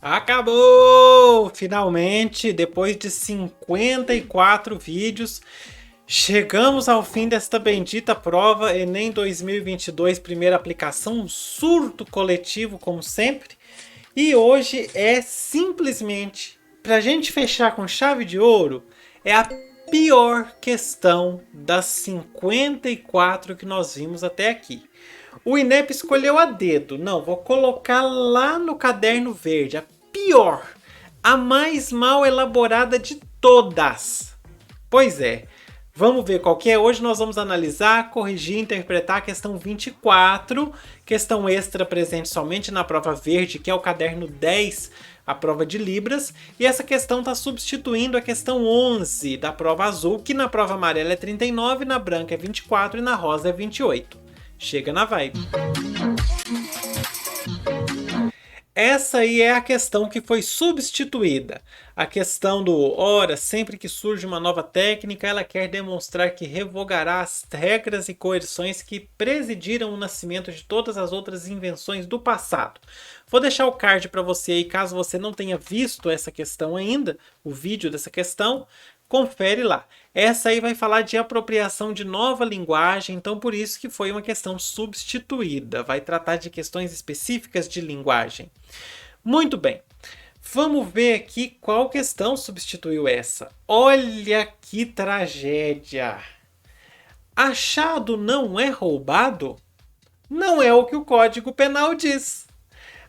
Acabou! Finalmente, depois de 54 vídeos, chegamos ao fim desta bendita prova Enem 2022, primeira aplicação, um surto coletivo como sempre. E hoje é simplesmente, pra gente fechar com chave de ouro, é a pior questão das 54 que nós vimos até aqui. O INEP escolheu a dedo. Não, vou colocar lá no caderno verde. A pior, a mais mal elaborada de todas. Pois é, vamos ver qual que é. Hoje nós vamos analisar, corrigir e interpretar a questão 24, questão extra presente somente na prova verde, que é o caderno 10, a prova de Libras. E essa questão está substituindo a questão 11 da prova azul, que na prova amarela é 39, na branca é 24 e na rosa é 28. Chega na vibe. Essa aí é a questão que foi substituída. A questão do ora, sempre que surge uma nova técnica, ela quer demonstrar que revogará as regras e coerções que presidiram o nascimento de todas as outras invenções do passado. Vou deixar o card para você aí, caso você não tenha visto essa questão ainda, o vídeo dessa questão, confere lá. Essa aí vai falar de apropriação de nova linguagem, então por isso que foi uma questão substituída. Vai tratar de questões específicas de linguagem. Muito bem. Vamos ver aqui qual questão substituiu essa. Olha que tragédia! Achado não é roubado? Não é o que o Código Penal diz.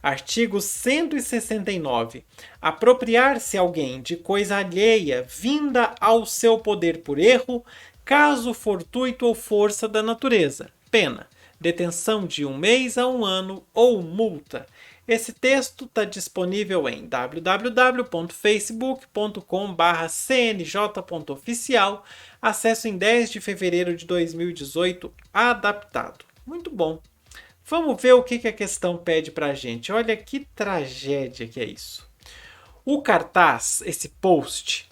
Artigo 169. Apropriar-se alguém de coisa alheia vinda ao seu poder por erro, caso fortuito ou força da natureza. Pena: detenção de 1 mês a 1 ano ou multa. Esse texto está disponível em www.facebook.com/cnj.oficial. Acesso em 10 de fevereiro de 2018, adaptado. Muito bom. Vamos ver o que a questão pede pra gente. Olha que tragédia que é isso. O cartaz, esse post,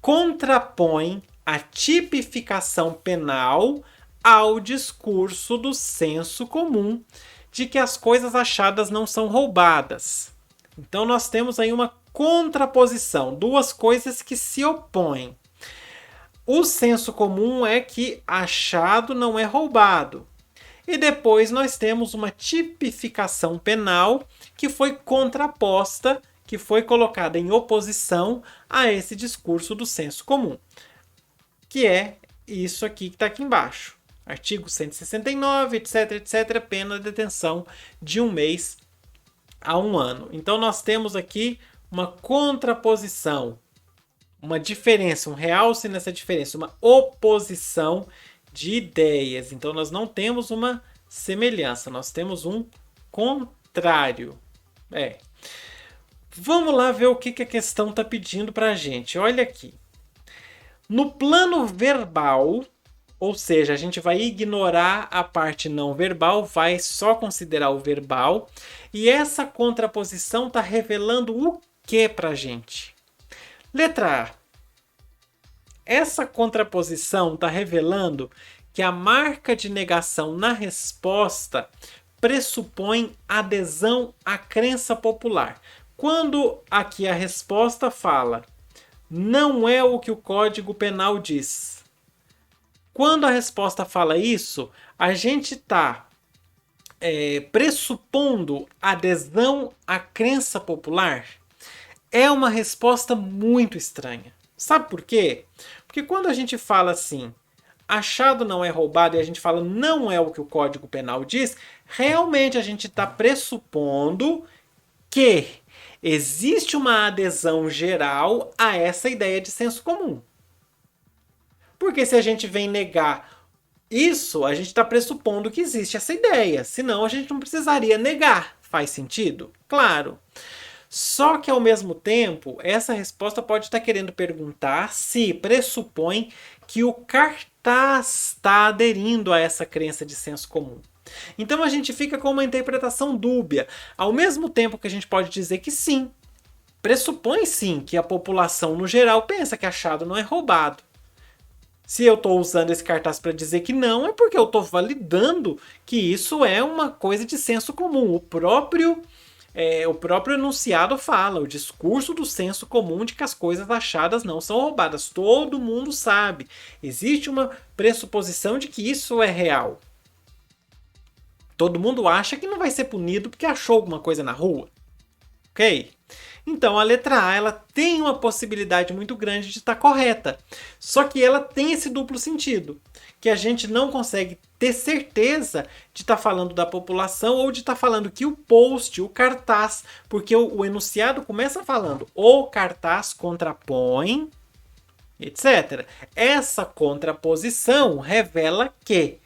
contrapõe a tipificação penal ao discurso do senso comum de que as coisas achadas não são roubadas. Então nós temos aí uma contraposição, duas coisas que se opõem. O senso comum é que achado não é roubado. E depois nós temos uma tipificação penal que foi contraposta, que foi colocada em oposição a esse discurso do senso comum, que é isso aqui que está aqui embaixo. Artigo 169, etc, etc, pena de detenção de 1 mês a 1 ano. Então nós temos aqui uma contraposição, uma diferença, um realce nessa diferença, uma oposição de ideias. Então nós não temos uma semelhança, nós temos um contrário. Vamos lá ver o que a questão está pedindo para a gente. Olha aqui. No plano verbal, ou seja, a gente vai ignorar a parte não verbal, vai só considerar o verbal. E essa contraposição está revelando o que para a gente? Letra A. Essa contraposição está revelando que a marca de negação na resposta pressupõe adesão à crença popular. Quando aqui a resposta fala, não é o que o Código Penal diz. Quando a resposta fala isso, a gente está pressupondo adesão à crença popular. É uma resposta muito estranha. Sabe por quê? Porque quando a gente fala assim, achado não é roubado, e a gente fala não é o que o Código Penal diz, realmente a gente está pressupondo que existe uma adesão geral a essa ideia de senso comum. Porque se a gente vem negar isso, a gente está pressupondo que existe essa ideia. Senão a gente não precisaria negar. Faz sentido? Claro. Só que ao mesmo tempo, essa resposta pode estar querendo perguntar se pressupõe que o cartaz está aderindo a essa crença de senso comum. Então a gente fica com uma interpretação dúbia. Ao mesmo tempo que a gente pode dizer que sim, pressupõe sim que a população no geral pensa que achado não é roubado. Se eu estou usando esse cartaz para dizer que não, é porque eu estou validando que isso é uma coisa de senso comum. O próprio o próprio enunciado fala, o discurso do senso comum de que as coisas achadas não são roubadas. Todo mundo sabe. Existe uma pressuposição de que isso é real. Todo mundo acha que não vai ser punido porque achou alguma coisa na rua. Ok? Então a letra A ela tem uma possibilidade muito grande de estar correta. Só que ela tem esse duplo sentido, que a gente não consegue ter certeza de estar falando da população ou de estar falando que o post, o cartaz, porque o enunciado começa falando o cartaz contrapõe, etc. Essa contraposição revela que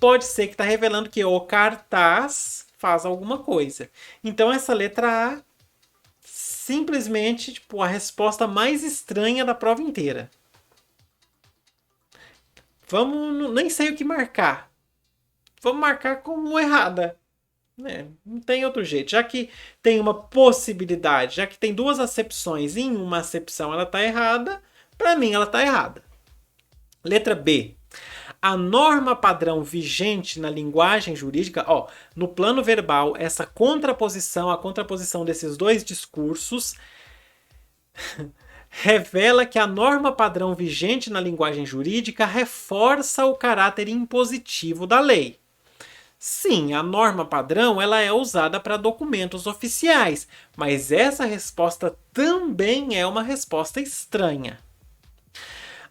pode ser que está revelando que o cartaz faz alguma coisa. Então essa letra A simplesmente tipo, a resposta mais estranha da prova inteira. Vamos, nem sei o que marcar. Vamos marcar como errada. Não tem outro jeito. Já que tem uma possibilidade, já que tem duas acepções, em uma acepção ela está errada, para mim ela está errada. Letra B. A norma padrão vigente na linguagem jurídica, no plano verbal, essa contraposição, a contraposição desses dois discursos, revela que a norma padrão vigente na linguagem jurídica reforça o caráter impositivo da lei. Sim, a norma padrão ela é usada para documentos oficiais, mas essa resposta também é uma resposta estranha.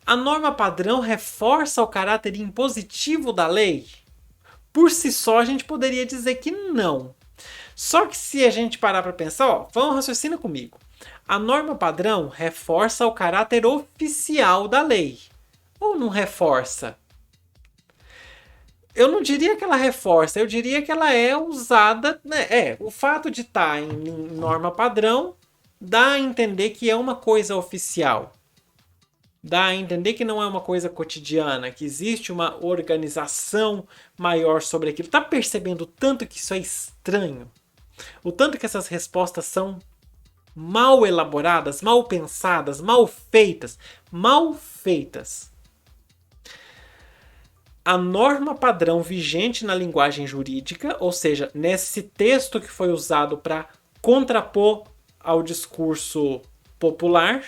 A norma padrão reforça o caráter impositivo da lei? Por si só, a gente poderia dizer que não. Só que se a gente parar para pensar, vamos raciocinar comigo. A norma padrão reforça o caráter oficial da lei. Ou não reforça? Eu não diria que ela reforça, eu diria que ela é usada... o fato de estar em norma padrão dá a entender que é uma coisa oficial. Dá a entender que não é uma coisa cotidiana, que existe uma organização maior sobre aquilo. Tá percebendo o tanto que isso é estranho? O tanto que essas respostas são mal elaboradas, mal pensadas, mal feitas. Mal feitas. A norma padrão vigente na linguagem jurídica, ou seja, nesse texto que foi usado para contrapor ao discurso popular,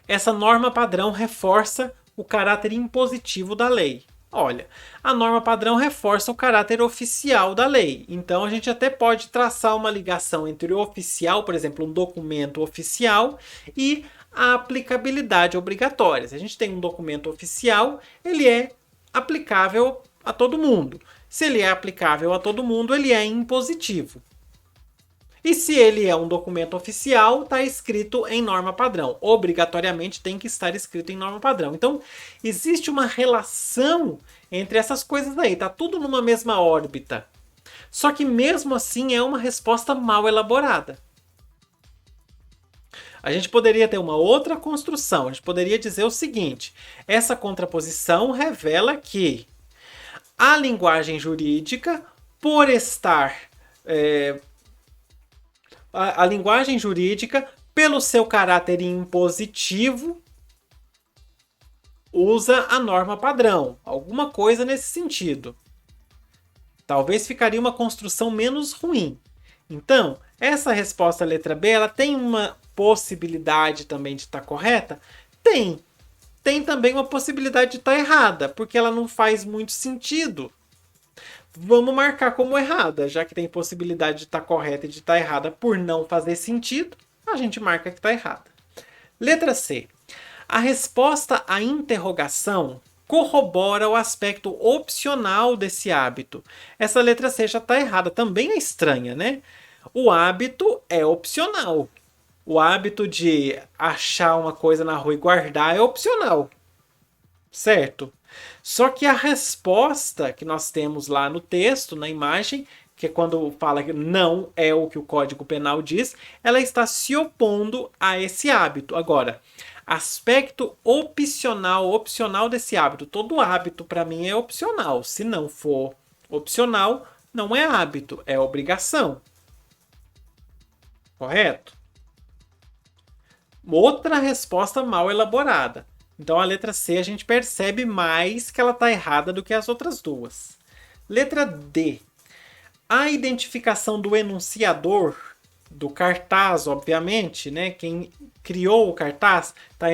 essa norma padrão reforça o caráter impositivo da lei. Olha, a norma padrão reforça o caráter oficial da lei. Então a gente até pode traçar uma ligação entre o oficial, por exemplo, um documento oficial, e a aplicabilidade obrigatória. Se a gente tem um documento oficial, ele é aplicável a todo mundo. Se ele é aplicável a todo mundo, ele é impositivo. E se ele é um documento oficial, está escrito em norma padrão. Obrigatoriamente tem que estar escrito em norma padrão. Então, existe uma relação entre essas coisas aí. Está tudo numa mesma órbita. Só que mesmo assim é uma resposta mal elaborada. A gente poderia ter uma outra construção. A gente poderia dizer o seguinte. Essa contraposição revela que a linguagem jurídica, por estar... A linguagem jurídica, pelo seu caráter impositivo, usa a norma padrão. Alguma coisa nesse sentido. Talvez ficaria uma construção menos ruim. Então, essa resposta letra B, ela tem uma possibilidade também de estar correta? Tem. Tem também uma possibilidade de estar errada, porque ela não faz muito sentido. Vamos marcar como errada, já que tem possibilidade de estar correta e de estar errada por não fazer sentido, a gente marca que está errada. Letra C. A resposta à interrogação corrobora o aspecto opcional desse hábito. Essa letra C já está errada, também é estranha, né? O hábito é opcional. O hábito de achar uma coisa na rua e guardar é opcional. Certo? Só que a resposta que nós temos lá no texto, na imagem, que é quando fala que não é o que o Código Penal diz, ela está se opondo a esse hábito. Agora, aspecto opcional desse hábito. Todo hábito para mim é opcional. Se não for opcional, não é hábito, é obrigação. Correto? Outra resposta mal elaborada. Então a letra C a gente percebe mais que ela está errada do que as outras duas. Letra D. A identificação do enunciador, do cartaz, obviamente, né? Quem criou o cartaz tá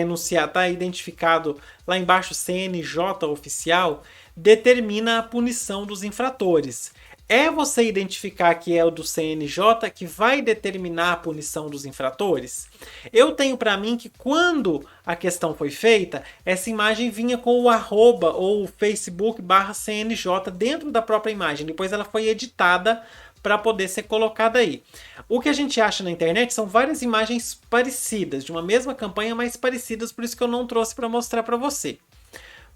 identificado lá embaixo, CNJ oficial, determina a punição dos infratores. É você identificar que é o do CNJ que vai determinar a punição dos infratores? Eu tenho para mim que quando a questão foi feita, essa imagem vinha com o arroba ou Facebook/CNJ dentro da própria imagem. Depois ela foi editada para poder ser colocada aí. O que a gente acha na internet são várias imagens parecidas, de uma mesma campanha, mas parecidas, por isso que eu não trouxe para mostrar para você.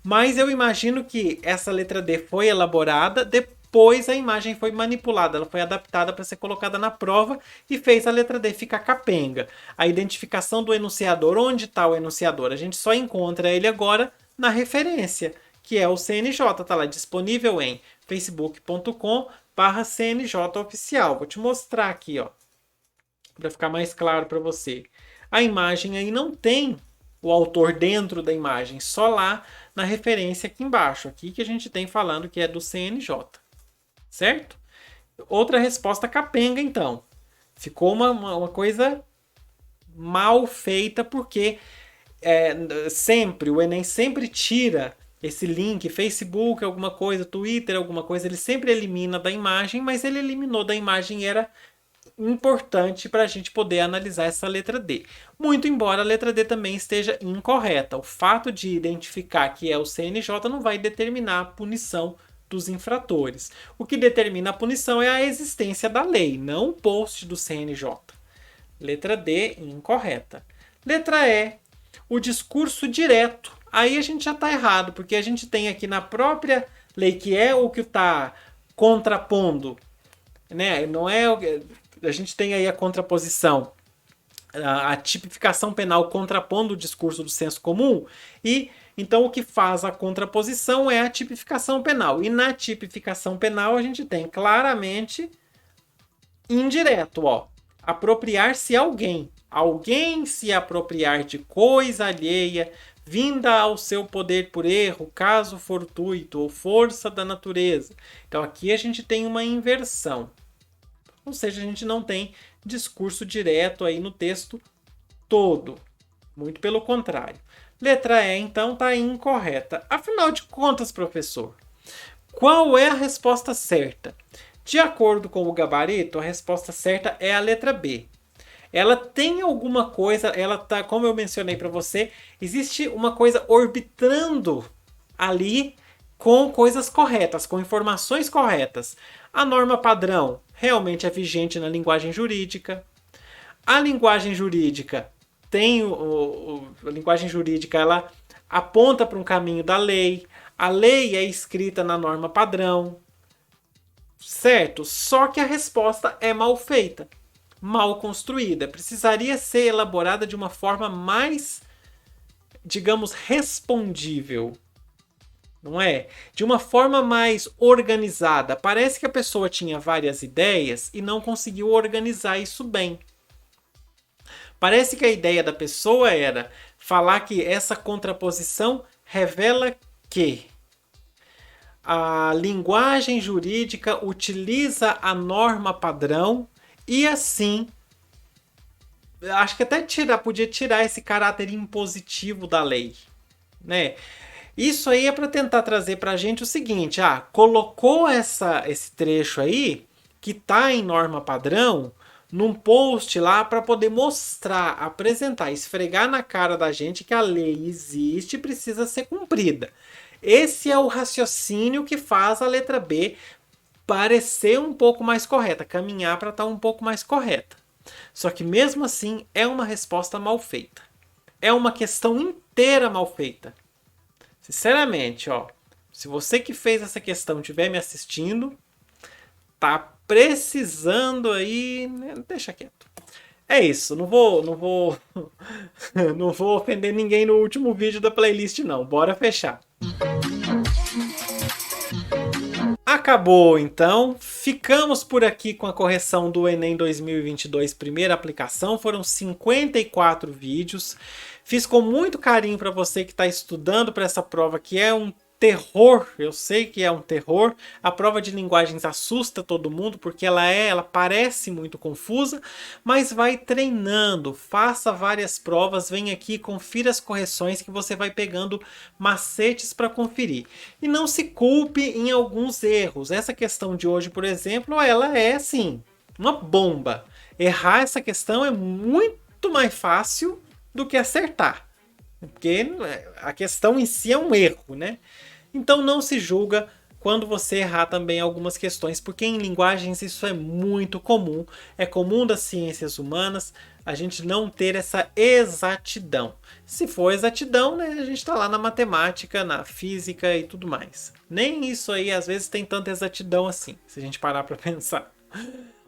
Mas eu imagino que essa letra D foi elaborada, depois a imagem foi manipulada, ela foi adaptada para ser colocada na prova e fez a letra D ficar capenga. A identificação do enunciador, onde está o enunciador? A gente só encontra ele agora na referência, que é o CNJ, está lá disponível em facebook.com/CNJ oficial. Vou te mostrar aqui, ó, para ficar mais claro para você. A imagem aí não tem o autor dentro da imagem, só lá na referência aqui embaixo, aqui que a gente tem falando que é do CNJ, certo? Outra resposta capenga, então. Ficou uma coisa mal feita, porque sempre, o Enem sempre tira esse link, Facebook, alguma coisa, Twitter, alguma coisa, ele sempre elimina da imagem, mas ele eliminou da imagem e era importante para a gente poder analisar essa letra D. Muito embora a letra D também esteja incorreta. O fato de identificar que é o CNJ não vai determinar a punição dos infratores. O que determina a punição é a existência da lei, não o post do CNJ. Letra D, incorreta. Letra E, o discurso direto. Aí a gente já está errado, porque a gente tem aqui na própria lei, que é o que está contrapondo, né? Não é... A gente tem aí a contraposição, a tipificação penal contrapondo o discurso do senso comum, e então o que faz a contraposição é a tipificação penal. E na tipificação penal a gente tem claramente indireto, ó, apropriar-se alguém se apropriar de coisa alheia, vinda ao seu poder por erro, caso fortuito ou força da natureza. Então aqui a gente tem uma inversão. Ou seja, a gente não tem discurso direto aí no texto todo. Muito pelo contrário. Letra E, então, está incorreta. Afinal de contas, professor, qual é a resposta certa? De acordo com o gabarito, a resposta certa é a letra B. Ela tem alguma coisa, ela tá, como eu mencionei para você, existe uma coisa orbitando ali com coisas corretas, com informações corretas. A norma padrão realmente é vigente na linguagem jurídica. A linguagem jurídica a linguagem jurídica ela aponta para um caminho da lei. A lei é escrita na norma padrão, certo? Só que a resposta é mal feita, mal construída. Precisaria ser elaborada de uma forma mais, digamos, respondível. Não é? De uma forma mais organizada. Parece que a pessoa tinha várias ideias e não conseguiu organizar isso bem. Parece que a ideia da pessoa era falar que essa contraposição revela que a linguagem jurídica utiliza a norma padrão e assim, acho que até podia tirar esse caráter impositivo da lei, né? Isso aí é para tentar trazer para a gente o seguinte, colocou esse trecho aí, que está em norma padrão, num post lá para poder mostrar, apresentar, esfregar na cara da gente que a lei existe e precisa ser cumprida. Esse é o raciocínio que faz a letra B parecer um pouco mais correta, caminhar para estar um pouco mais correta. Só que mesmo assim é uma resposta mal feita. É uma questão inteira mal feita. Sinceramente, ó, se você que fez essa questão estiver me assistindo, tá precisando aí, né? Deixa quieto. É isso, não vou ofender ninguém no último vídeo da playlist não. Bora fechar. Acabou, então. Ficamos por aqui com a correção do Enem 2022, primeira aplicação. Foram 54 vídeos. Fiz com muito carinho para você que está estudando para essa prova, que é um terror, eu sei que é um terror. A prova de linguagens assusta todo mundo porque ela parece muito confusa, mas vai treinando, faça várias provas, vem aqui, confira as correções que você vai pegando macetes para conferir. E não se culpe em alguns erros. Essa questão de hoje, por exemplo, ela é assim, uma bomba. Errar essa questão é muito mais fácil do que acertar. Porque a questão em si é um erro, né? Então não se julga quando você errar também algumas questões, porque em linguagens isso é muito comum. É comum das ciências humanas a gente não ter essa exatidão. Se for exatidão, né, a gente está lá na matemática, na física e tudo mais. Nem isso aí às vezes tem tanta exatidão assim, se a gente parar para pensar.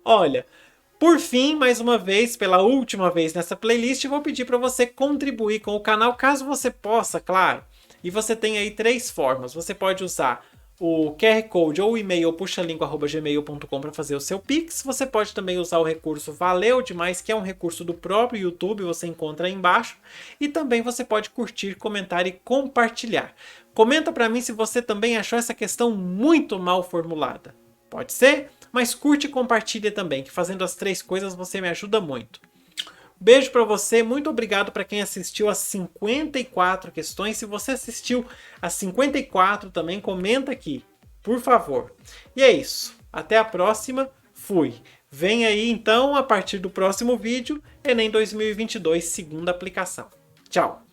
Olha, por fim, mais uma vez, pela última vez nessa playlist, vou pedir para você contribuir com o canal, caso você possa, claro. E você tem aí 3 formas. Você pode usar o QR Code ou o e-mail puxalingua@gmail.com para fazer o seu Pix. Você pode também usar o recurso Valeu Demais, que é um recurso do próprio YouTube, você encontra aí embaixo. E também você pode curtir, comentar e compartilhar. Comenta para mim se você também achou essa questão muito mal formulada. Pode ser? Mas curte e compartilha também, que fazendo as 3 coisas você me ajuda muito. Beijo pra você, muito obrigado para quem assistiu as 54 questões. Se você assistiu as 54 também, comenta aqui, por favor. E é isso, até a próxima, fui. Vem aí então, a partir do próximo vídeo, Enem 2022, segunda aplicação. Tchau!